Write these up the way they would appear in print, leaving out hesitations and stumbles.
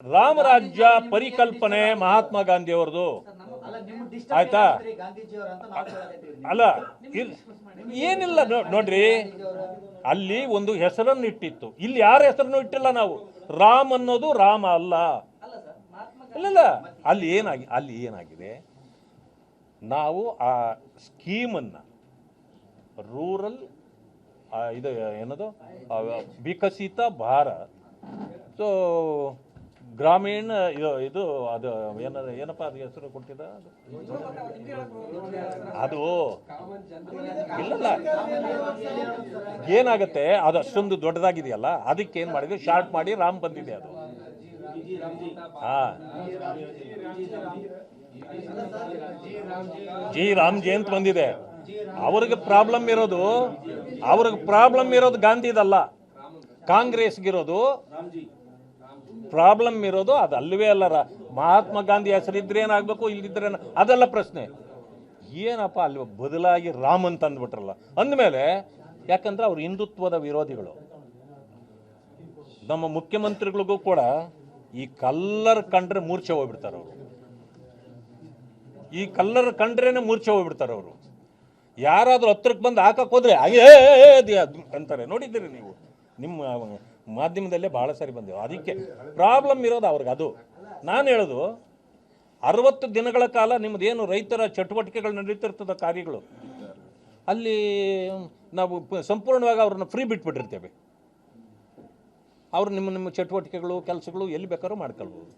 ರಾಮರಾಜ್ಯ ಪರಿಕಲ್ಪನೆ ಮಹಾತ್ಮ ಗಾಂಧಿ ಅವರದು ಆಯ್ತಾ. ಅಲ್ಲ ಏನಿಲ್ಲ ನೋಡ್ರಿ, ಅಲ್ಲಿ ಒಂದು ಹೆಸರನ್ನು ಇಟ್ಟಿತ್ತು, ಇಲ್ಲಿ ಯಾರ ಹೆಸರನ್ನು ಇಟ್ಟಿಲ್ಲ ನಾವು. ರಾಮ್ ಅನ್ನೋದು ರಾಮ ಅಲ್ಲ. ಇಲ್ಲ ಅಲ್ಲಿ ಏನಾಗಿದೆ, ನಾವು ಆ ಸ್ಕೀಮನ್ನು ರೂರಲ್ ಇದು ಏನದು ವಿಕಸಿತ ಭಾರತ್, ಸೊ ಗ್ರಾಮೀಣ ಇದು ಅದು ಏನಪ್ಪ ಅದು ಹೆಸರು ಕೊಟ್ಟಿದ್ದ ಅದು ಇಲ್ಲ ಏನಾಗುತ್ತೆ, ಅದು ಅಷ್ಟೊಂದು ದೊಡ್ಡದಾಗಿದೆಯಲ್ಲ, ಅದಕ್ಕೆ ಏನು ಮಾಡಿದ್ವಿ, ಶಾರ್ಟ್ ಮಾಡಿ ರಾಮ್ ಬಂದಿದೆ ಅದು. ಜಿ ರಾಮ್ಜಿ ಅಂತ ಬಂದಿದೆ. ಅವ್ರಿಗೆ ಪ್ರಾಬ್ಲಮ್ ಇರೋದು ಗಾಂಧಿದಲ್ಲ, ಕಾಂಗ್ರೆಸ್ಗಿರೋದು ಪ್ರಾಬ್ಲಮ್ ಇರೋದು ಅದು ಅಲ್ಲವೇ ಅಲ್ಲ. ಮಹಾತ್ಮ ಗಾಂಧಿ ಹೆಸರಿದ್ರೆ ಏನಾಗಬೇಕು, ಇಲ್ಲಿದ್ರೆ ಅದೆಲ್ಲ ಪ್ರಶ್ನೆ. ಏನಪ್ಪ ಅಲ್ಲಿ ಬದಲಾಗಿ ರಾಮ್ ಅಂತ ಅಂದ್ಬಿಟ್ರಲ್ಲ ಅಂದಮೇಲೆ, ಯಾಕಂದ್ರೆ ಅವ್ರು ಹಿಂದುತ್ವದ ವಿರೋಧಿಗಳು. ನಮ್ಮ ಮುಖ್ಯಮಂತ್ರಿಗಳಿಗೂ ಕೂಡ ಈ ಕಲ್ಲರ್ ಕಂಡ್ರೆ ಮೂರ್ಛೆ ಹೋಗ್ಬಿಡ್ತಾರೆ ಅವರು. ಈ ಕಲ್ಲರ್ ಕಂಡ್ರೇನೆ ಮೂರ್ಛೆ ಹೋಗ್ಬಿಡ್ತಾರೆ ಅವರು. ಯಾರಾದ್ರೂ ಹತ್ರಕ್ಕೆ ಬಂದು ಹಾಕಕ್ಕೆ ಹೋದ್ರೆ ಅಂತಾರೆ. ನೋಡಿದ್ದೀರಿ ನೀವು, ನಿಮ್ಮ ಮಾಧ್ಯಮದಲ್ಲೇ ಭಾಳ ಸಾರಿ ಬಂದೆವು. ಅದಕ್ಕೆ ಪ್ರಾಬ್ಲಮ್ ಇರೋದು ಅವ್ರಿಗೆ. ಅದು ನಾನು ಹೇಳೋದು, 60 ದಿನಗಳ ಕಾಲ ನಿಮ್ಮದೇನು ರೈತರ ಚಟುವಟಿಕೆಗಳು ನಡೀತಿರ್ತದ ಕಾರ್ಯಗಳು, ಅಲ್ಲಿ ನಾವು ಸಂಪೂರ್ಣವಾಗಿ ಅವ್ರನ್ನ ಫ್ರೀ ಬಿಟ್ಬಿಟ್ಟಿರ್ತೇವೆ. ಅವ್ರು ನಿಮ್ಮ ಚಟುವಟಿಕೆಗಳು ಕೆಲಸಗಳು ಎಲ್ಲಿ ಬೇಕಾದ್ರೂ ಮಾಡ್ಕೊಳ್ಬೋದು.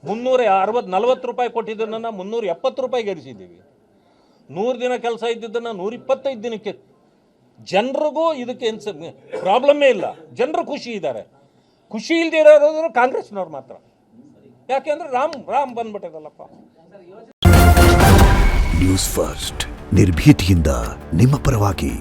340 ರೂಪಾಯಿ ಕೊಟ್ಟಿದ್ದನ್ನು 370 ರೂಪಾಯಿಗೆ ಏರಿಸಿದ್ದೀವಿ. 100 ದಿನ ಕೆಲಸ ಇದ್ದಿದ್ದನ್ನು 125 ದಿನಕ್ಕೆ. ಜನರಿಗೂ ಇದಕ್ಕೆ ಪ್ರಾಬ್ಲಮ್ಮೇ ಇಲ್ಲ, ಜನರು ಖುಷಿ ಇದ್ದಾರೆ. ಖುಷಿ ಇಲ್ಲದೆ ಇರೋರು ಕಾಂಗ್ರೆಸ್ನವ್ರು ಮಾತ್ರ. ಯಾಕೆಂದ್ರೆ ರಾಮ್ ಬಂದ್ಬಿಟ್ಟದಲ್ಲಪ್ಪ. ನ್ಯೂಸ್ ಫಸ್ಟ್ ನಿರ್ಭೀತಿಯಿಂದ ನಿಮ್ಮ ಪರವಾಗಿ.